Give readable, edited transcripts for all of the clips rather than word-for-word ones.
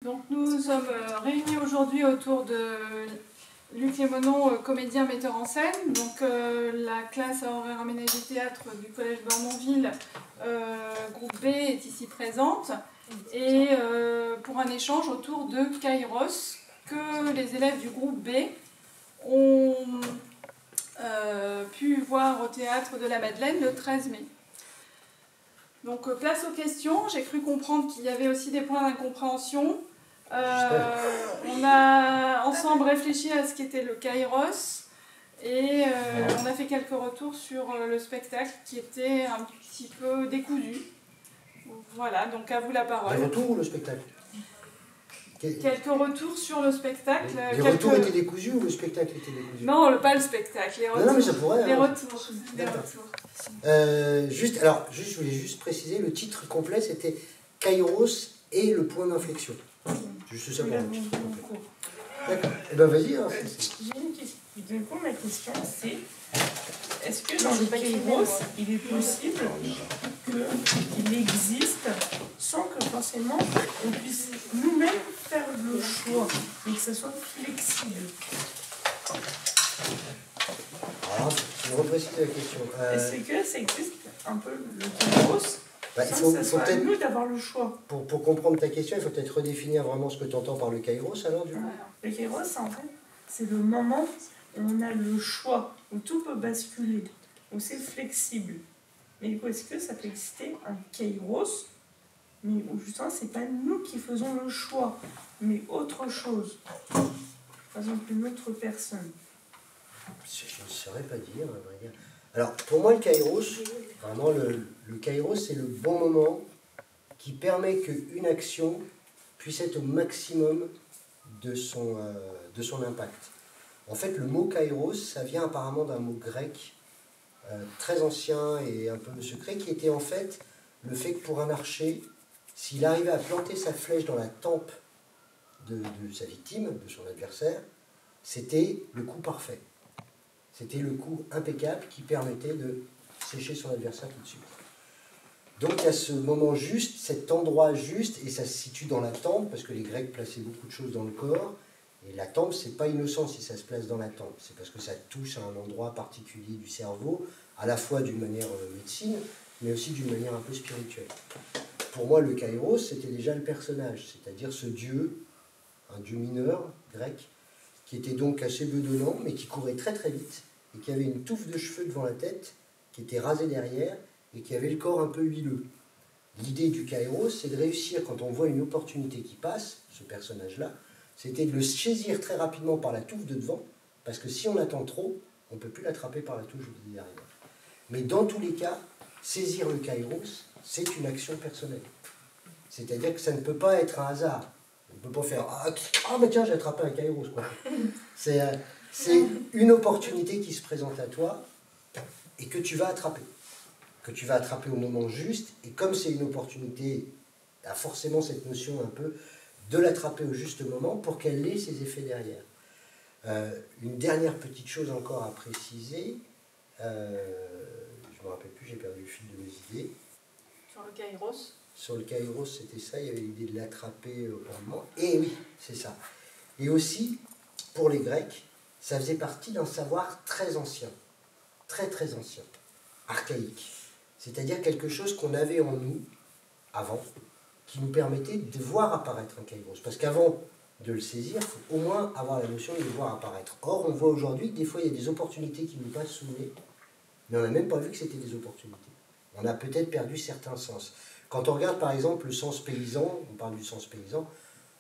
Donc nous sommes réunis aujourd'hui autour de Luc Lémonon, comédien, metteur en scène. Donc la classe à horaire aménagé théâtre du collège Bormonville, groupe B, est ici présente. Et pour un échange autour de Kairos, que les élèves du groupe B ont pu voir au théâtre de la Madeleine le 13 mai. Donc place aux questions. J'ai cru comprendre qu'il y avait aussi des points d'incompréhension. On a ensemble réfléchi à ce qu'était le Kairos et on a fait quelques retours sur le spectacle qui était un petit peu décousu. Voilà, donc à vous la parole. Les retours ou le spectacle? Quelques retours sur le spectacle. Les retours étaient décousus ou le spectacle était décousu? Non, pas le spectacle, les retours. Non, mais ça pourrait. Les retours. Les retours. Je voulais juste préciser, le titre complet c'était Kairos et le point d'inflexion. Juste ça pour le titre complet. D'accord. Eh bien vas-y. Hein. J'ai une question. Du coup, ma question c'est, est-ce que dans le Kairos, il est possible qu'il existe sans que forcément on puisse nous-mêmes faire le choix, mais que ça soit flexible? Alors, je me reprécise la question. Est-ce que ça existe un peu le Kairos sans que ça soit à nous d'avoir le choix? Pour comprendre ta question, il faut peut-être redéfinir vraiment ce que tu entends par le Kairos alors du coup. Le Kairos, en fait, c'est le moment où on a le choix, où tout peut basculer, où c'est flexible. Mais du coup, est-ce que ça peut exister un Kairos, mais où justement, c'est pas nous qui faisons le choix, mais autre chose? Par exemple, une autre personne. Je ne saurais pas dire, à vrai dire. Alors, pour moi, le Kairos, vraiment, le Kairos, c'est le bon moment qui permet qu'une action puisse être au maximum de son impact. En fait, le mot Kairos, ça vient apparemment d'un mot grec très ancien et un peu secret, qui était en fait le fait que pour un archer, s'il arrivait à planter sa flèche dans la tempe de sa victime, de son adversaire, c'était le coup parfait. C'était le coup impeccable qui permettait de sécher son adversaire tout de suite. Donc il y a ce moment juste, cet endroit juste, et ça se situe dans la tempe, parce que les Grecs plaçaient beaucoup de choses dans le corps, et la tempe, c'est pas innocent si ça se place dans la tempe, c'est parce que ça touche à un endroit particulier du cerveau, à la fois d'une manière médecine, mais aussi d'une manière un peu spirituelle. Pour moi, le Kairos, c'était déjà le personnage, c'est-à-dire ce dieu, un dieu mineur, grec, qui était donc assez bedonnant, mais qui courait très très vite, et qui avait une touffe de cheveux devant la tête, qui était rasée derrière, et qui avait le corps un peu huileux. L'idée du Kairos, c'est de réussir, quand on voit une opportunité qui passe, ce personnage-là, c'était de le saisir très rapidement par la touffe de devant, parce que si on attend trop, on ne peut plus l'attraper par la touffe de derrière. Mais dans tous les cas, saisir le Kairos, c'est une action personnelle. C'est-à-dire que ça ne peut pas être un hasard. On ne peut pas faire « Ah, mais tiens, j'ai attrapé un Kairos. » C'est une opportunité qui se présente à toi et que tu vas attraper. Que tu vas attraper au moment juste. Et comme c'est une opportunité, il y a forcément cette notion un peu de l'attraper au juste moment pour qu'elle ait ses effets derrière. Une dernière petite chose encore à préciser. Je ne me rappelle plus, j'ai perdu le fil de mes idées. Sur le Kairos. Sur le Kairos, c'était ça, il y avait l'idée de l'attraper au moment. Et oui, c'est ça. Et aussi, pour les Grecs, ça faisait partie d'un savoir très ancien, très très ancien, archaïque. C'est-à-dire quelque chose qu'on avait en nous, avant, qui nous permettait de voir apparaître un Kairos. Parce qu'avant de le saisir, il faut au moins avoir la notion de le voir apparaître. Or, on voit aujourd'hui que des fois, il y a des opportunités qui nous passent sous le nez, mais on n'a même pas vu que c'était des opportunités. On a peut-être perdu certains sens. Quand on regarde par exemple le sens paysan, on parle du sens paysan,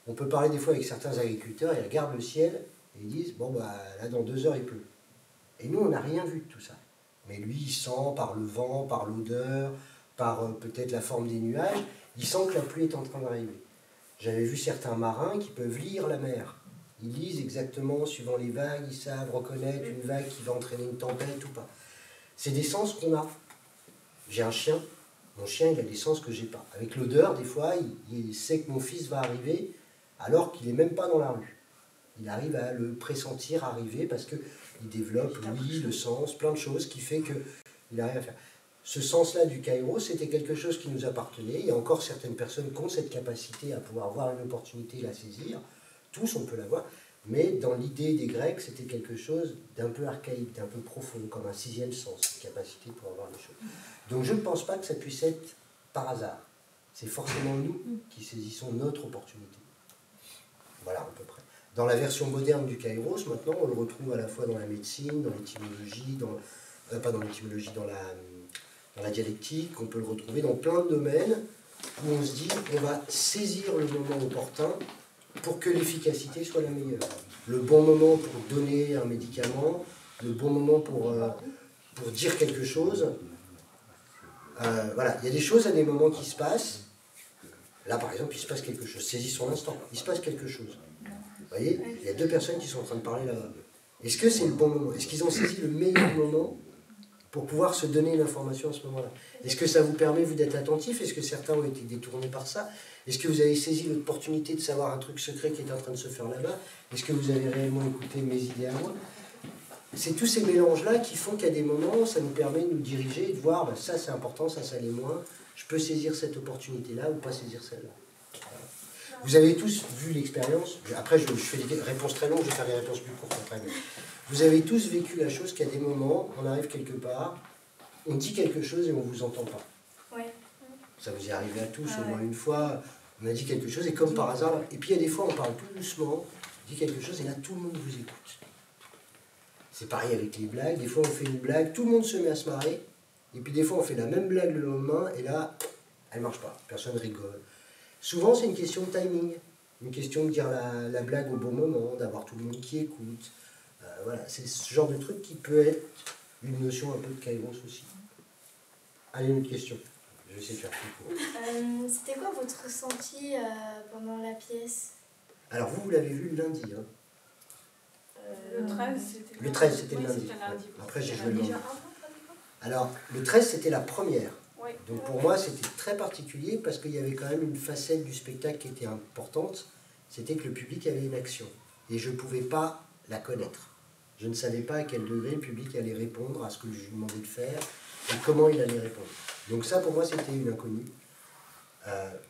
on peut parler des fois avec certains agriculteurs, ils regardent le ciel et ils disent « bon bah là dans 2 heures il pleut ». Et nous on n'a rien vu de tout ça. Mais lui il sent par le vent, par l'odeur, par peut-être la forme des nuages, il sent que la pluie est en train d'arriver. J'avais vu certains marins qui peuvent lire la mer. Ils lisent exactement, suivant les vagues, ils savent reconnaître une vague qui va entraîner une tempête ou pas. C'est des sens qu'on a. J'ai un chien. Mon chien, il a des sens que j'ai pas. Avec l'odeur, des fois, il sait que mon fils va arriver alors qu'il n'est même pas dans la rue. Il arrive à le pressentir arriver parce qu'il développe, oui, le sens, plein de choses qui fait qu'il arrive à faire. ce sens-là du kairos, c'était quelque chose qui nous appartenait. Il y a encore certaines personnes qui ont cette capacité à pouvoir voir une opportunité et la saisir. Tous, on peut l'avoir. Mais dans l'idée des Grecs, c'était quelque chose d'un peu archaïque, d'un peu profond, comme un sixième sens, une capacité pour avoir les choses. Donc je ne pense pas que ça puisse être par hasard. C'est forcément nous qui saisissons notre opportunité. Voilà, à peu près. Dans la version moderne du kairos, maintenant, on le retrouve à la fois dans la médecine, dans l'étymologie, pas dans l'étymologie, dans la dialectique, on peut le retrouver dans plein de domaines où on se dit on va saisir le moment opportun pour que l'efficacité soit la meilleure. Le bon moment pour donner un médicament, le bon moment pour dire quelque chose. Voilà, il y a des choses à des moments qui se passent. Là, par exemple, il se passe quelque chose. Saisissons l'instant. Il se passe quelque chose. Vous voyez, il y a deux personnes qui sont en train de parler là-bas. Est-ce que c'est le bon moment? Est-ce qu'ils ont saisi le meilleur moment pour pouvoir se donner l'information à ce moment-là? Est-ce que ça vous permet, vous, d'être attentif? Est-ce que certains ont été détournés par ça? Est-ce que vous avez saisi l'opportunité de savoir un truc secret qui est en train de se faire là-bas? Est-ce que vous avez réellement écouté mes idées à moi? C'est tous ces mélanges-là qui font qu'à des moments, ça nous permet de nous diriger et de voir, ben, ça c'est important, ça l'est moins. Je peux saisir cette opportunité-là ou pas saisir celle-là. Voilà. Vous avez tous vu l'expérience. Après, je fais des réponses très longues, je vais faire des réponses plus courtes après. Mais vous avez tous vécu la chose qu'à des moments, on arrive quelque part, on dit quelque chose et on ne vous entend pas. Ouais. Ça vous est arrivé à tous, au moins une fois, on a dit quelque chose et comme par hasard, et puis il y a des fois on parle tout doucement, on dit quelque chose et là tout le monde vous écoute. C'est pareil avec les blagues, des fois on fait une blague, tout le monde se met à se marrer, et puis des fois on fait la même blague le lendemain et là, elle ne marche pas, personne rigole. Souvent c'est une question de timing, une question de dire la blague au bon moment, d'avoir tout le monde qui écoute. Voilà, c'est ce genre de truc qui peut être une notion un peu de kairos aussi. Allez, une autre question. Je vais essayer de faire plus court. C'était quoi votre ressenti pendant la pièce? Alors vous l'avez vu le lundi. Hein. Le 13, c'était le 13, c'était oui, le lundi. c'était lundi. Après, j'ai joué le lendemain. Alors, le 13, c'était la première. Oui. Donc pour moi, c'était très particulier parce qu'il y avait quand même une facette du spectacle qui était importante. C'était que le public avait une action. Et je ne pouvais pas la connaître. Je ne savais pas à quel degré le public allait répondre à ce que je lui demandais de faire et comment il allait répondre. Donc ça, pour moi, c'était une inconnue.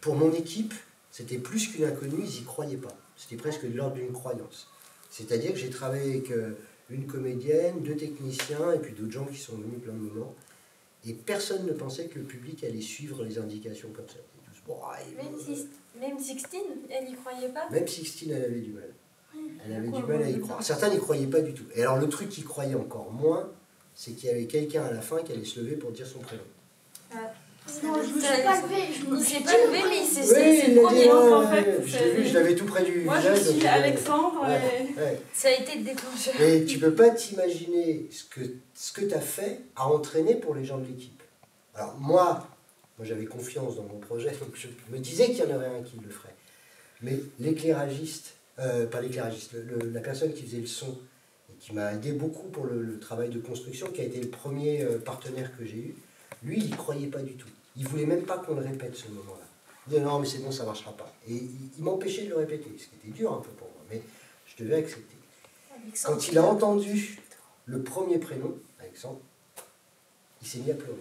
Pour mon équipe, c'était plus qu'une inconnue, ils n'y croyaient pas. C'était presque de l'ordre d'une croyance. C'est-à-dire que j'ai travaillé avec une comédienne, 2 techniciens et puis d'autres gens qui sont venus plein de moments. Et personne ne pensait que le public allait suivre les indications comme ça. Tous, bon, Même Sixtine, elle n'y croyait pas? Même Sixtine, elle avait du mal. Elle avait du mal à y croire. Certains n'y croyaient pas du tout. Et alors le truc qu'ils croyaient encore moins, c'est qu'il y avait quelqu'un à la fin qui allait se lever pour dire son prénom. Non, je ne me suis pas levée. Il s'est pas levé, mais c'est Oui, le premier. En fait, je l'ai vu, je l'avais tout près du moi, visage. je suis donc, Alexandre ouais. Ça a été le déclencheur. Mais tu peux pas t'imaginer ce que tu as fait à entraîner pour les gens de l'équipe. Alors moi j'avais confiance dans mon projet, donc je me disais qu'il y en aurait un qui le ferait. Mais l'éclairagiste, pas l'éclairagiste, la personne qui faisait le son, et qui m'a aidé beaucoup pour le travail de construction, qui a été le premier partenaire que j'ai eu, lui, il n'y croyait pas du tout. Il ne voulait même pas qu'on le répète ce moment-là. Il disait non, mais c'est bon, ça ne marchera pas. Et il m'empêchait de le répéter, ce qui était dur un peu pour moi, mais je devais accepter. Quand il a entendu le premier prénom, Alexandre, il s'est mis à pleurer.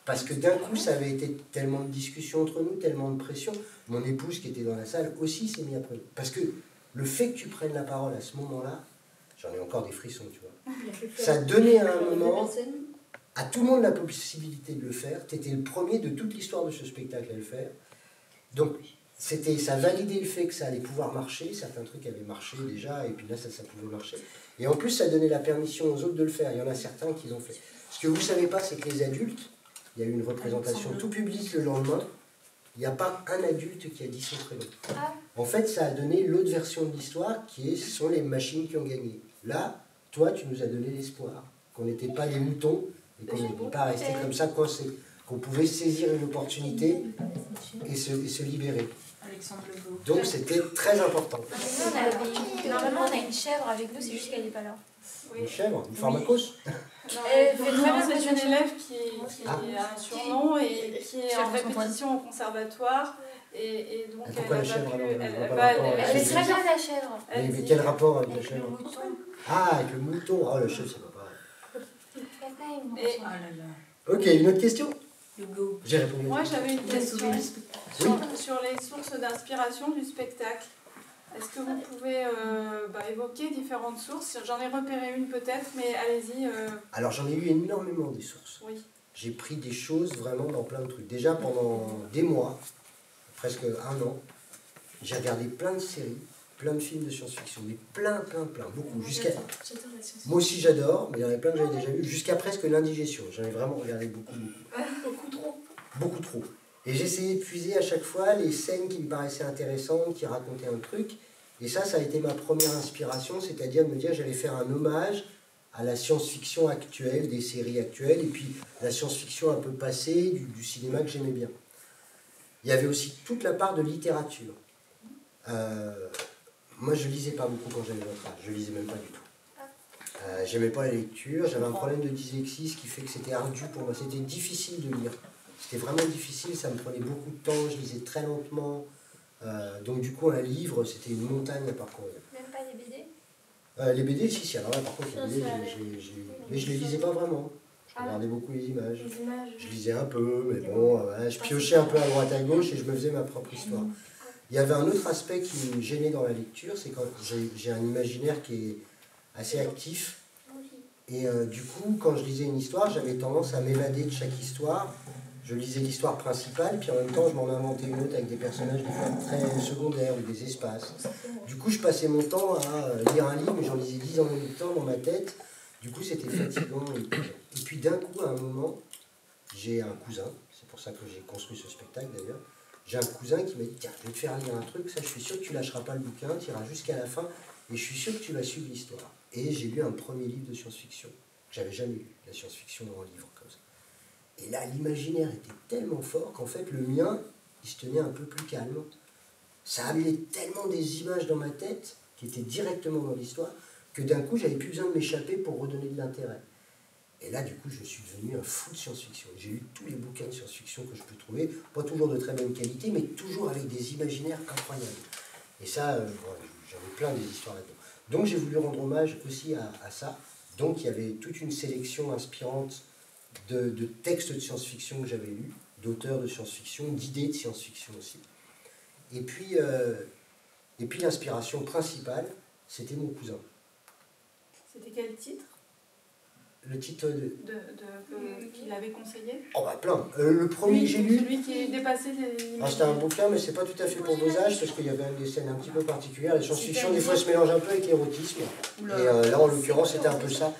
Parce que d'un coup, ça avait été tellement de discussions entre nous, tellement de pression. Mon épouse qui était dans la salle aussi s'est mis à pleurer. Parce que le fait que tu prennes la parole à ce moment-là, j'en ai encore des frissons, tu vois. Ça donnait à un moment à tout le monde la possibilité de le faire. Tu étais le premier de toute l'histoire de ce spectacle à le faire. Donc, ça validait le fait que ça allait pouvoir marcher. Certains trucs avaient marché déjà, et puis là, ça pouvait marcher. Et en plus, ça donnait la permission aux autres de le faire. Il y en a certains qui l'ont fait. Ce que vous ne savez pas, c'est que les adultes, il y a eu une représentation tout publique le lendemain, il n'y a pas un adulte qui a dit son prénom. En fait, ça a donné l'autre version de l'histoire, ce sont les machines qui ont gagné. Là, toi, tu nous as donné l'espoir, qu'on n'était pas les moutons, et qu'on n'était pas resté comme ça coincé, qu'on pouvait saisir une opportunité et se libérer. Donc c'était très important. Normalement, on a une chèvre avec nous, c'est juste qu'elle n'est pas là. Une chèvre, une pharmacos. C'est une élève qui a un surnom et qui est en répétition au conservatoire. Et donc pourquoi la chèvre elle est très bien la chèvre. Mais quel rapport avec la chèvre? Le mouton. Ah, avec le mouton. Oh, le chèvre, c'est pas pareil. Ok, une autre question? Le go. J'ai répondu. Moi, j'avais une question Oui. sur les sources d'inspiration du spectacle. Est-ce que vous pouvez évoquer différentes sources? J'en ai repéré une peut-être, mais allez-y. Alors j'en ai eu énormément des sources. Oui. J'ai pris des choses vraiment dans plein de trucs. Déjà pendant des mois, presque un an, j'ai regardé plein de séries, plein de films de science-fiction, mais plein, beaucoup. Moi aussi j'adore, mais il y en a plein que j'avais déjà vu, jusqu'à presque l'indigestion. J'en ai vraiment regardé beaucoup. Beaucoup trop. Beaucoup trop. Et j'essayais de puiser à chaque fois les scènes qui me paraissaient intéressantes, qui racontaient un truc. Et ça a été ma première inspiration, c'est-à-dire de me dire j'allais faire un hommage à la science-fiction actuelle, des séries actuelles, et puis la science-fiction un peu passée, du cinéma que j'aimais bien. Il y avait aussi toute la part de littérature. Moi, je lisais pas beaucoup quand j'avais votre âge, je lisais même pas du tout. J'aimais pas la lecture, j'avais un problème de dyslexie, ce qui fait que c'était ardu pour moi, c'était difficile de lire. C'était vraiment difficile, ça me prenait beaucoup de temps, je lisais très lentement. Donc du coup, un livre, c'était une montagne à parcourir. Même pas les BD? Les BD, si, alors là, par contre, les BD, mais je les lisais pas vraiment. Je regardais beaucoup les images. Je lisais un peu, mais bon, je piochais un peu à droite à gauche et je me faisais ma propre histoire. Il y avait un autre aspect qui me gênait dans la lecture, c'est quand j'ai un imaginaire qui est assez actif. Et du coup, quand je lisais une histoire, j'avais tendance à m'évader de chaque histoire. Je lisais l'histoire principale, puis en même temps, je m'en inventais une autre avec des personnages des fois très secondaires ou des espaces. Du coup, je passais mon temps à lire un livre, mais j'en lisais 10 en même temps dans ma tête. Du coup, c'était fatigant. Et puis d'un coup, à un moment, j'ai un cousin, c'est pour ça que j'ai construit ce spectacle d'ailleurs, j'ai un cousin qui m'a dit « Tiens, je vais te faire lire un truc, ça je suis sûr que tu lâcheras pas le bouquin, tu iras jusqu'à la fin, et je suis sûr que tu vas suivre l'histoire. » Et j'ai lu un premier livre de science-fiction, que j'avais jamais lu, la science-fiction en livre comme ça. Et là, l'imaginaire était tellement fort qu'en fait, le mien, il se tenait un peu plus calme. Ça amenait tellement des images dans ma tête, qui étaient directement dans l'histoire, que d'un coup, j'avais plus besoin de m'échapper pour redonner de l'intérêt. Et là, du coup, je suis devenu un fou de science-fiction. J'ai lu tous les bouquins de science-fiction que je peux trouver, pas toujours de très bonne qualité, mais toujours avec des imaginaires incroyables. Et ça, j'en ai plein des histoires là-dedans. Donc, j'ai voulu rendre hommage aussi à ça. Donc, il y avait toute une sélection inspirante de textes de science-fiction que j'avais lus, d'auteurs de science-fiction, d'idées de science-fiction aussi. Et puis l'inspiration principale, c'était mon cousin. C'était quel titre? Le titre qu'il avait conseillé? Oh bah plein. Le premier que j'ai lu... Celui qui dépassait les... C'était un bouquin, mais c'est pas tout à fait pour vos âges, parce qu'il y avait des scènes un petit peu particulières. La science-fiction, des fois, se mélange un peu avec l'érotisme. Et là, en l'occurrence, c'était un peu ça.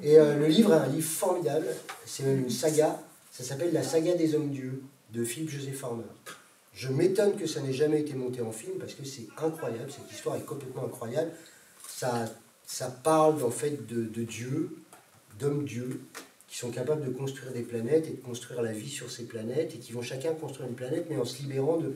Et le livre est un livre formidable. C'est même une saga. Ça s'appelle La saga des hommes-dieux, de Philippe Joseph Farmer. Je m'étonne que ça n'ait jamais été monté en film, parce que c'est incroyable. Cette histoire est complètement incroyable. Ça parle, en fait, de dieux, d'hommes-dieux, qui sont capables de construire des planètes et de construire la vie sur ces planètes, et qui vont chacun construire une planète, mais en se libérant de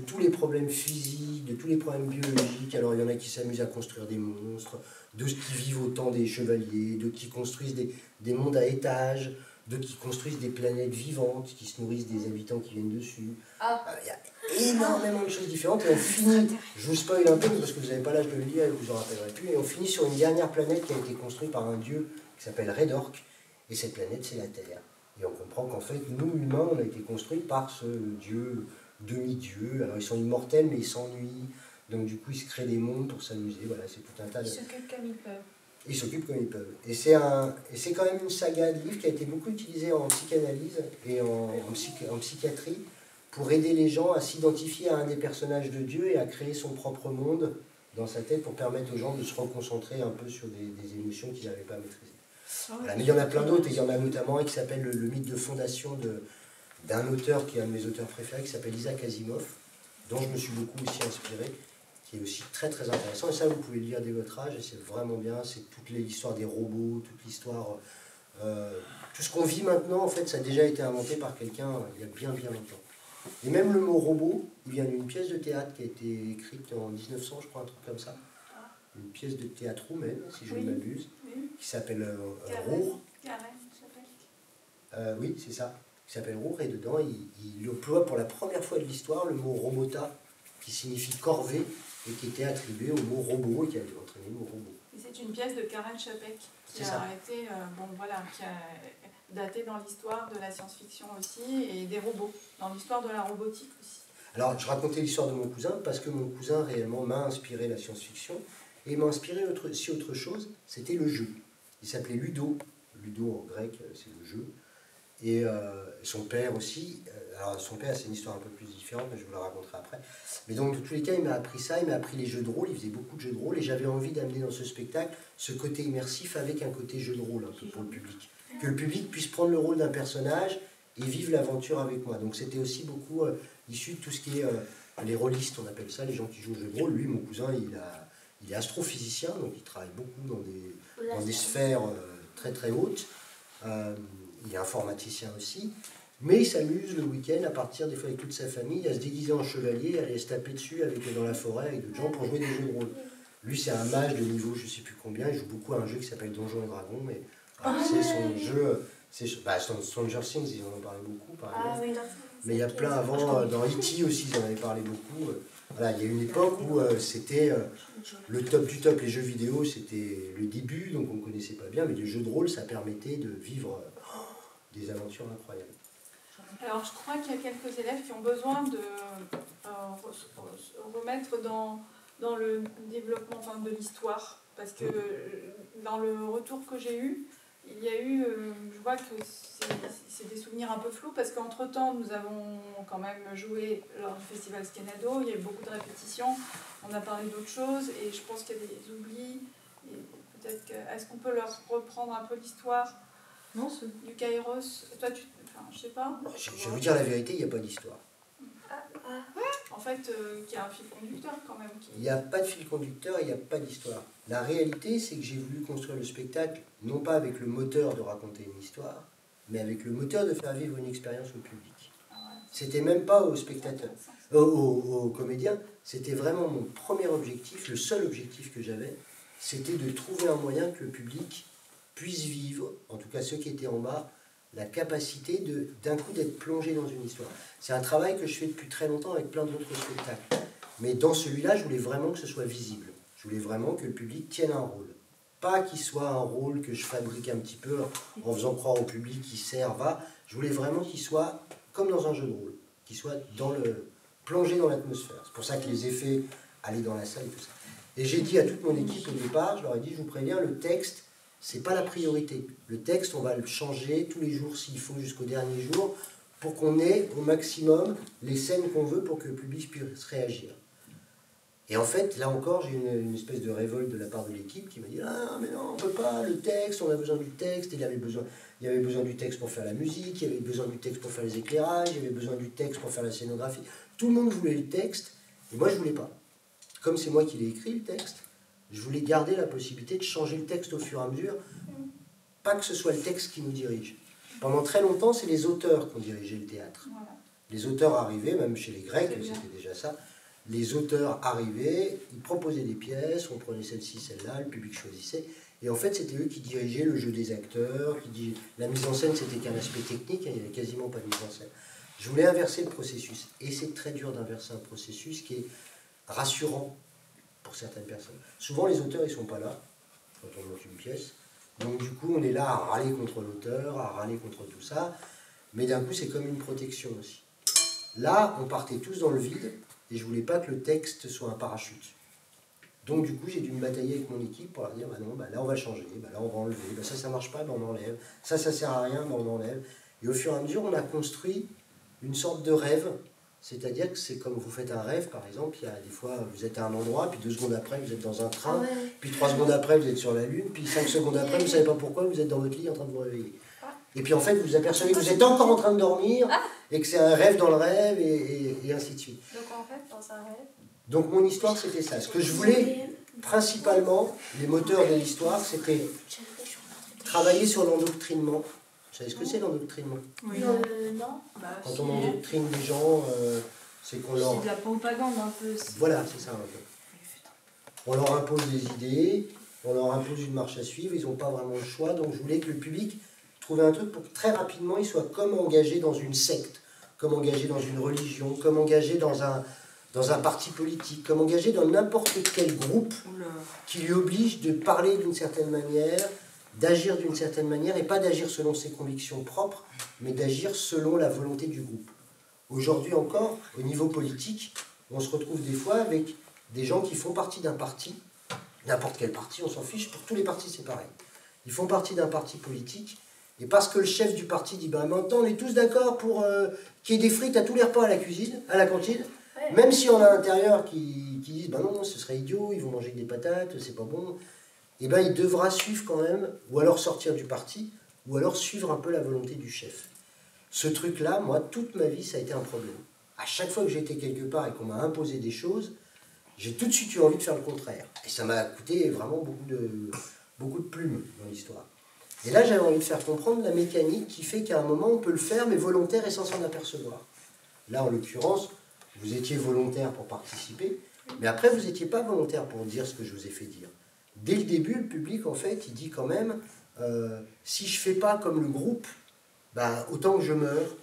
tous les problèmes physiques, de tous les problèmes biologiques. Alors il y en a qui s'amusent à construire des monstres, d'autres qui vivent au temps des chevaliers, d'autres qui construisent des mondes à étages, d'autres qui construisent des planètes vivantes, qui se nourrissent des habitants qui viennent dessus. Il y a énormément de choses différentes, et on finit, je vous spoil un peu, parce que vous n'avez pas l'âge de le lire et vous en rappellerez plus, et on finit sur une dernière planète qui a été construite par un dieu qui s'appelle Redork, et cette planète c'est la Terre. Et on comprend qu'en fait, nous humains, on a été construits par ce dieu, demi-dieu. Alors ils sont immortels, mais ils s'ennuient, donc du coup ils se créent des mondes pour s'amuser. Voilà, c'est tout un tas de... Ils s'occupent comme ils peuvent. Ils s'occupent comme ils peuvent. Et c'est quand même une saga de livres qui a été beaucoup utilisée en psychanalyse et en psychiatrie pour aider les gens à s'identifier à un des personnages de Dieu et à créer son propre monde dans sa tête pour permettre aux gens de se reconcentrer un peu sur des émotions qu'ils n'avaient pas maîtrisées. Voilà, mais il y en a plein d'autres, et il y en a notamment un qui s'appelle le mythe de fondation d'un auteur qui est un de mes auteurs préférés, qui s'appelle Isaac Asimov, dont je me suis beaucoup aussi inspiré, qui est aussi très très intéressant. Et ça, vous pouvez le lire dès votre âge, et c'est vraiment bien. C'est toute l'histoire des robots, toute l'histoire... tout ce qu'on vit maintenant, en fait, ça a déjà été inventé par quelqu'un il y a bien bien longtemps. Et même le mot robot, il vient d'une pièce de théâtre qui a été écrite en 1900, je crois, un truc comme ça. Une pièce de théâtre roumaine, si je ne m'abuse, qui s'appelle Roure. Oui, c'est ça, qui s'appelle Roure, et dedans, il emploie pour la première fois de l'histoire le mot robota, qui signifie corvée, et qui était attribué au mot robot, et qui a entraîné le mot robot. Et c'est une pièce de Karen Chapek, qui a été, datée dans l'histoire de la science-fiction aussi, et des robots, dans l'histoire de la robotique aussi. Alors, je racontais l'histoire de mon cousin parce que mon cousin réellement m'a inspiré la science-fiction et m'a inspiré aussi autre chose, c'était le jeu. Il s'appelait Ludo. Ludo en grec, c'est le jeu. Et son père aussi. Alors, son père, c'est une histoire un peu plus différente, mais je vous la raconterai après. Mais donc, de tous les cas, il m'a appris ça, il m'a appris les jeux de rôle, il faisait beaucoup de jeux de rôle et j'avais envie d'amener dans ce spectacle ce côté immersif avec un côté jeu de rôle un peu pour le public. Que le public puisse prendre le rôle d'un personnage et vivre l'aventure avec moi. Donc, c'était aussi beaucoup issu de tout ce qui est les rôlistes, on appelle ça, les gens qui jouent au jeu de rôle. Lui, mon cousin, il est astrophysicien, donc il travaille beaucoup dans des sphères très très hautes. Il est informaticien aussi. Mais il s'amuse le week-end, à partir des fois avec toute sa famille, à se déguiser en chevalier, à aller se taper dessus dans la forêt avec d'autres gens pour jouer des jeux de rôle. Lui, c'est un mage de niveau je ne sais plus combien, il joue beaucoup à un jeu qui s'appelle Donjons et Dragons, mais c'est son jeu, Stranger Things, ils en ont parlé beaucoup par exemple. Mais il y a plein avant, dans E.T. aussi, ils en avaient parlé beaucoup. Voilà, il y a une époque où c'était le top du top, les jeux vidéo, c'était le début, donc on ne connaissait pas bien, mais les jeux de rôle, ça permettait de vivre des aventures incroyables. Alors, je crois qu'il y a quelques élèves qui ont besoin de remettre dans le développement de l'histoire, parce que dans le retour que j'ai eu, il y a eu, je vois que c'est des souvenirs un peu flous, parce qu'entre-temps, nous avons quand même joué lors du festival Scanado, il y a eu beaucoup de répétitions, on a parlé d'autres choses, et je pense qu'il y a des oublis, et peut-être est-ce qu'on peut leur reprendre un peu l'histoire du Kairos? Toi, je sais pas. Je vais vous dire la vérité, il n'y a pas d'histoire. En fait, qu'il y a un fil conducteur quand même. Il n'y a pas de fil conducteur, il n'y a pas d'histoire. La réalité, c'est que j'ai voulu construire le spectacle, non pas avec le moteur de raconter une histoire, mais avec le moteur de faire vivre une expérience au public. C'était même pas aux spectateurs, aux comédiens, c'était vraiment mon premier objectif, le seul objectif que j'avais, c'était de trouver un moyen que le public puisse vivre, en tout cas ceux qui étaient en bas, la capacité d'un coup d'être plongé dans une histoire. C'est un travail que je fais depuis très longtemps avec plein d'autres spectacles. Mais dans celui-là, je voulais vraiment que ce soit visible. Je voulais vraiment que le public tienne un rôle. Pas qu'il soit un rôle que je fabrique un petit peu en faisant croire au public qu'il sert, va. Je voulais vraiment qu'il soit comme dans un jeu de rôle, qu'il soit plongé dans l'atmosphère. C'est pour ça que les effets allaient dans la salle et tout ça. Et j'ai dit à toute mon équipe au départ, je leur ai dit, je vous préviens, le texte, c'est pas la priorité. Le texte, on va le changer tous les jours s'il faut jusqu'au dernier jour pour qu'on ait au maximum les scènes qu'on veut pour que le public puisse réagir. Et en fait, là encore, j'ai une espèce de révolte de la part de l'équipe qui m'a dit « Ah, mais non, on ne peut pas, le texte, on a besoin du texte. » Il y avait besoin du texte pour faire la musique, il y avait besoin du texte pour faire les éclairages, il y avait besoin du texte pour faire la scénographie. Tout le monde voulait le texte, et moi je ne voulais pas. Comme c'est moi qui l'ai écrit, le texte, je voulais garder la possibilité de changer le texte au fur et à mesure, pas que ce soit le texte qui nous dirige. Pendant très longtemps, c'est les auteurs qui ont dirigé le théâtre. Voilà. Les auteurs arrivaient, même chez les Grecs, c'était déjà ça, les auteurs arrivaient, ils proposaient des pièces, on prenait celle-ci, celle-là, le public choisissait, et en fait c'était eux qui dirigeaient le jeu des acteurs, la mise en scène c'était qu'un aspect technique, il n'y avait quasiment pas de mise en scène. Je voulais inverser le processus, et c'est très dur d'inverser un processus qui est rassurant pour certaines personnes. Souvent les auteurs ils ne sont pas là, quand on monte une pièce, donc du coup on est là à râler contre l'auteur, à râler contre tout ça, mais d'un coup c'est comme une protection aussi. Là on partait tous dans le vide, et je ne voulais pas que le texte soit un parachute. Donc du coup, j'ai dû me batailler avec mon équipe pour leur dire, bah non, bah là on va changer, bah là on va enlever, bah ça marche pas, bah on enlève, ça sert à rien, bah on enlève. Et au fur et à mesure, on a construit une sorte de rêve, c'est-à-dire que c'est comme vous faites un rêve, par exemple, il y a des fois, vous êtes à un endroit, puis 2 secondes après, vous êtes dans un train, puis 3 secondes après, vous êtes sur la Lune, puis 5 secondes après, vous ne savez pas pourquoi, vous êtes dans votre lit en train de vous réveiller. Et puis en fait, vous vous apercevez que vous êtes encore en train de dormir, et que c'est un rêve dans le rêve, et ainsi de suite. Donc en fait, dans un rêve. Donc mon histoire, c'était ça. Ce que je voulais, principalement, les moteurs de l'histoire, c'était travailler sur l'endoctrinement. Vous savez ce que c'est l'endoctrinement? Oui. Non. Quand on endoctrine des gens, c'est qu'on leur... C'est de la propagande un peu. Voilà, c'est ça un peu. On leur impose des idées, on leur impose une marche à suivre, ils n'ont pas vraiment le choix, donc je voulais que le public trouve un truc pour que très rapidement ils soient comme engagés dans une secte, comme engagés dans une religion, comme engagés dans un parti politique, comme engagés dans n'importe quel groupe qui lui oblige de parler d'une certaine manière, d'agir d'une certaine manière et pas d'agir selon ses convictions propres, mais d'agir selon la volonté du groupe. Aujourd'hui encore, au niveau politique, on se retrouve des fois avec des gens qui font partie d'un parti, n'importe quel parti, on s'en fiche, pour tous les partis c'est pareil. Ils font partie d'un parti politique, et parce que le chef du parti dit, ben maintenant on est tous d'accord pour qu'il y ait des frites à tous les repas à la cuisine, à la cantine, même si on a à l'intérieur qui disent, ben non, ce serait idiot, ils vont manger que des patates, c'est pas bon, et ben il devra suivre quand même, ou alors sortir du parti, ou alors suivre un peu la volonté du chef. Ce truc-là, moi, toute ma vie, ça a été un problème. À chaque fois que j'étais quelque part et qu'on m'a imposé des choses, j'ai tout de suite eu envie de faire le contraire. Et ça m'a coûté vraiment beaucoup de plumes dans l'histoire. Et là, j'avais envie de faire comprendre la mécanique qui fait qu'à un moment, on peut le faire, mais volontaire et sans s'en apercevoir. Là, en l'occurrence, vous étiez volontaire pour participer, mais après, vous n'étiez pas volontaire pour dire ce que je vous ai fait dire. Dès le début, le public, en fait, il dit quand même, si je ne fais pas comme le groupe, bah, autant que je meure.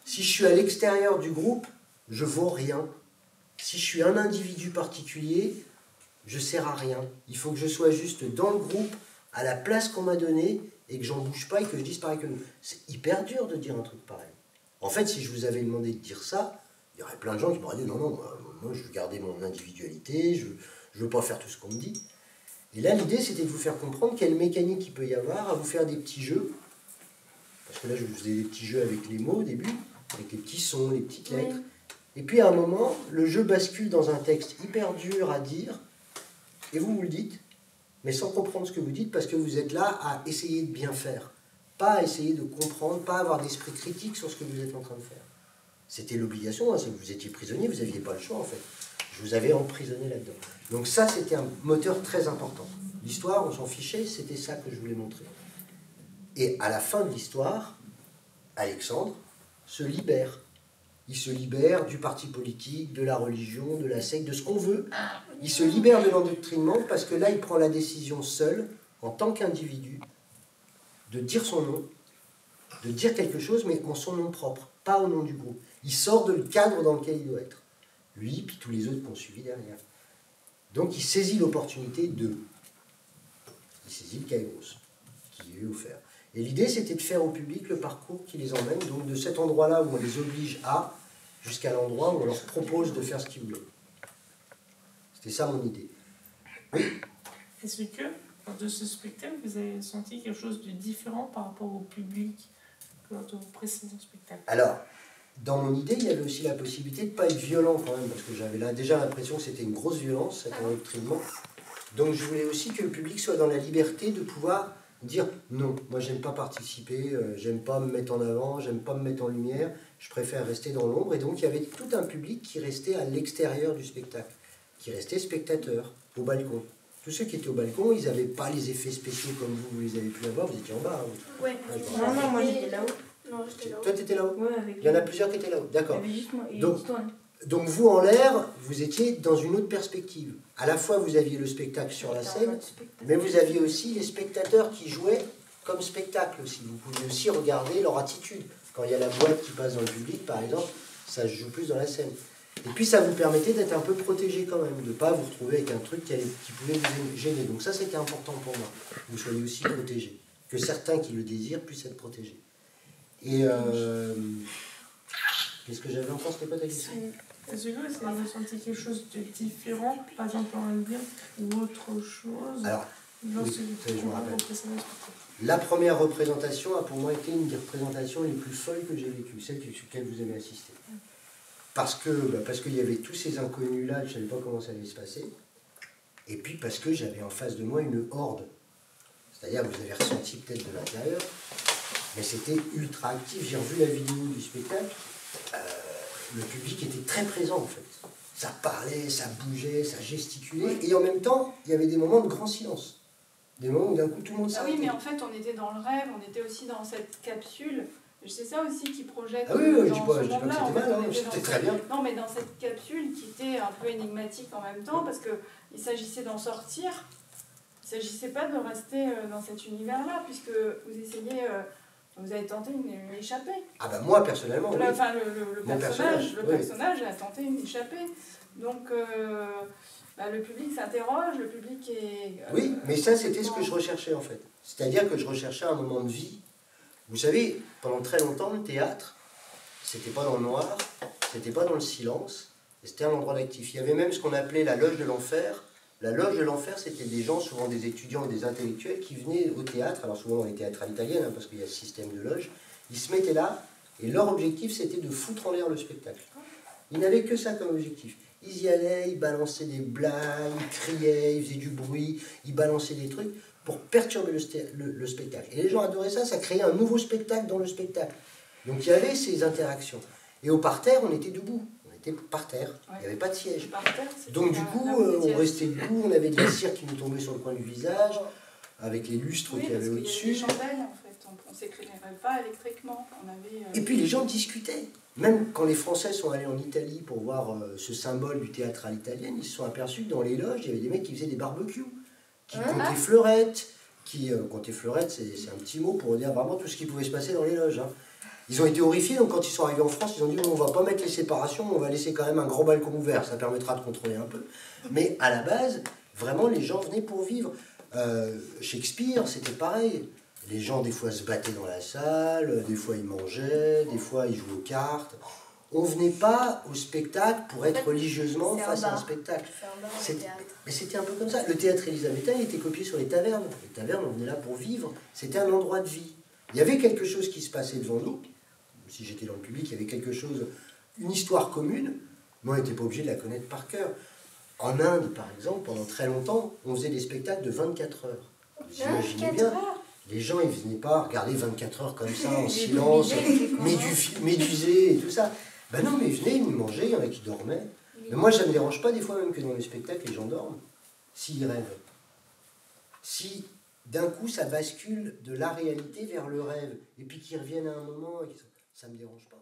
Si je suis à l'extérieur du groupe, je vaux rien. Si je suis un individu particulier, je ne sers à rien. Il faut que je sois juste dans le groupe, à la place qu'on m'a donnée, et que j'en bouge pas et que je dise pareil que nous. C'est hyper dur de dire un truc pareil. En fait, si je vous avais demandé de dire ça, il y aurait plein de gens qui m'auraient dit non, non, moi je veux garder mon individualité, je ne veux pas faire tout ce qu'on me dit. Et là, l'idée, c'était de vous faire comprendre quelle mécanique il peut y avoir à vous faire des petits jeux. Parce que là, je vous faisais des petits jeux avec les mots au début, avec les petits sons, les petites lettres. Oui. Et puis à un moment, le jeu bascule dans un texte hyper dur à dire, et vous le dites, mais sans comprendre ce que vous dites, parce que vous êtes là à essayer de bien faire. Pas à essayer de comprendre, pas à avoir d'esprit critique sur ce que vous êtes en train de faire. C'était l'obligation, hein, c'est que vous étiez prisonnier, vous n'aviez pas le choix en fait. Je vous avais emprisonné là-dedans. Donc ça, c'était un moteur très important. L'histoire, on s'en fichait, c'était ça que je voulais montrer. Et à la fin de l'histoire, Alexandre se libère. Il se libère du parti politique, de la religion, de la secte, de ce qu'on veut. Il se libère de l'endoctrinement parce que là, il prend la décision seul, en tant qu'individu, de dire son nom, de dire quelque chose, mais en son nom propre, pas au nom du groupe. Il sort de le cadre dans lequel il doit être. Lui, puis tous les autres qui ont suivi derrière. Donc, il saisit l'opportunité de... Il saisit le kairos qui lui est offert. Et l'idée, c'était de faire au public le parcours qui les emmène, donc de cet endroit-là où on les oblige à, jusqu'à l'endroit où on leur propose de faire ce qu'ils voulaient. C'était ça mon idée. Oui. Est-ce que, lors de ce spectacle, vous avez senti quelque chose de différent par rapport au public que lors de vos précédents spectacles? Alors, dans mon idée, il y avait aussi la possibilité de ne pas être violent quand même, parce que j'avais là déjà l'impression que c'était une grosse violence, cet endoctrinement. Donc je voulais aussi que le public soit dans la liberté de pouvoir dire non, moi j'aime pas participer, j'aime pas me mettre en avant, j'aime pas me mettre en lumière, je préfère rester dans l'ombre. Et donc il y avait tout un public qui restait à l'extérieur du spectacle, qui restait spectateur, au balcon. Tous ceux qui étaient au balcon, ils n'avaient pas les effets spéciaux comme vous les avez pu avoir, vous étiez en bas. Hein. Ouais. Non, moi j'étais là-haut. Non, toi tu étais là-haut? Ouais, avec il y en a plusieurs qui étaient là-haut, d'accord. Donc, donc vous en l'air, vous étiez dans une autre perspective. À la fois vous aviez le spectacle sur la scène, mais vous aviez aussi les spectateurs qui jouaient comme spectacle aussi. Vous pouvez aussi regarder leur attitude. Quand il y a la boîte qui passe dans le public, par exemple, ça se joue plus dans la scène. Et puis ça vous permettait d'être un peu protégé quand même, de ne pas vous retrouver avec un truc qui pouvait vous gêner. Donc ça c'était important pour moi, que vous soyez aussi protégé, que certains qui le désirent puissent être protégés. Et qu'est-ce que j'avais encore, c'était pas ta question? Est-ce que vous avez ressenti quelque chose de différent, par exemple en lien ou autre chose? Alors, oui, je me rappelle. La première représentation a pour moi été une des représentations les plus folles que j'ai vécues, celle sur laquelle vous avez assisté. Parce qu'il y avait tous ces inconnus-là, je ne savais pas comment ça allait se passer. Et puis parce que j'avais en face de moi une horde. C'est-à-dire, vous avez ressenti peut-être de l'intérieur, mais c'était ultra actif. J'ai revu la vidéo du spectacle. Le public était très présent en fait. Ça parlait, ça bougeait, ça gesticulait. Et en même temps, il y avait des moments de grand silence. Des moments où d'un coup tout le monde s'arrêtait. Ah oui, mais en fait, on était dans le rêve, on était aussi dans cette capsule. C'est ça aussi qui projette. Ah oui, dans je dis pas ce que monde-là. c'était mal, c'était très bien. Non, mais dans cette capsule qui était un peu énigmatique en même temps, parce qu'il s'agissait d'en sortir. Il ne s'agissait pas de rester dans cet univers-là, puisque vous essayez Vous avez tenté une échappée. Ah bah moi, personnellement, oui. Enfin, le Mon personnage, oui. a tenté une échappée. Donc, le public s'interroge, le public est... Oui, mais ça, c'était ce que je recherchais, en fait. C'est-à-dire que je recherchais un moment de vie. Vous savez, pendant très longtemps, le théâtre, c'était pas dans le noir, c'était pas dans le silence, c'était un endroit d'actif. Il y avait même ce qu'on appelait la loge de l'enfer. La loge de l'enfer, c'était des gens, souvent des étudiants ou des intellectuels, qui venaient au théâtre, alors souvent dans les théâtres à l'italienne, parce qu'il y a ce système de loge, ils se mettaient là, et leur objectif, c'était de foutre en l'air le spectacle. Ils n'avaient que ça comme objectif. Ils y allaient, ils balançaient des blagues, ils criaient, ils faisaient du bruit, ils balançaient des trucs pour perturber le spectacle. Et les gens adoraient ça, ça créait un nouveau spectacle dans le spectacle. Donc il y avait ces interactions. Et au parterre, on était debout. On était par terre, il n'y avait pas de siège. Donc du coup, on restait debout, on avait de la cire qui nous tombait sur le coin du visage, avec les lustres qu'il y avait au-dessus. Il y avait des chandelles, en fait. On ne s'éclairait pas électriquement. Et puis les gens discutaient. Même quand les Français sont allés en Italie pour voir ce symbole du théâtre à l'italienne, ils se sont aperçus que dans les loges, il y avait des mecs qui faisaient des barbecues, qui comptaient fleurettes, comptaient fleurettes, c'est un petit mot pour dire vraiment tout ce qui pouvait se passer dans les loges. Hein. Ils ont été horrifiés, donc quand ils sont arrivés en France, ils ont dit on va pas mettre les séparations, on va laisser quand même un grand balcon ouvert, ça permettra de contrôler un peu. Mais à la base, vraiment les gens venaient pour vivre. Shakespeare, c'était pareil. Les gens, des fois, se battaient dans la salle, des fois, ils mangeaient, des fois, ils jouaient aux cartes. On ne venait pas au spectacle pour être religieusement face à un spectacle. Mais c'était un peu comme ça. Le théâtre élisabétain était copié sur les tavernes. Les tavernes, on venait là pour vivre. C'était un endroit de vie. Il y avait quelque chose qui se passait devant nous. Si j'étais dans le public, il y avait quelque chose, une histoire commune, mais on n'était pas obligé de la connaître par cœur. En Inde, par exemple, pendant très longtemps, on faisait des spectacles de 24 heures. Vous imaginez bien. Les gens, ils ne venaient pas regarder 24 heures comme ça, en silence, médusés et tout ça. Ben non, mais ils venaient, ils mangeaient, il y en a qui dormaient. Mais moi, ça ne me dérange pas des fois même que dans les spectacles, les gens dorment, s'ils rêvent. Si d'un coup, ça bascule de la réalité vers le rêve, et puis qu'ils reviennent à un moment, ça ne me dérange pas.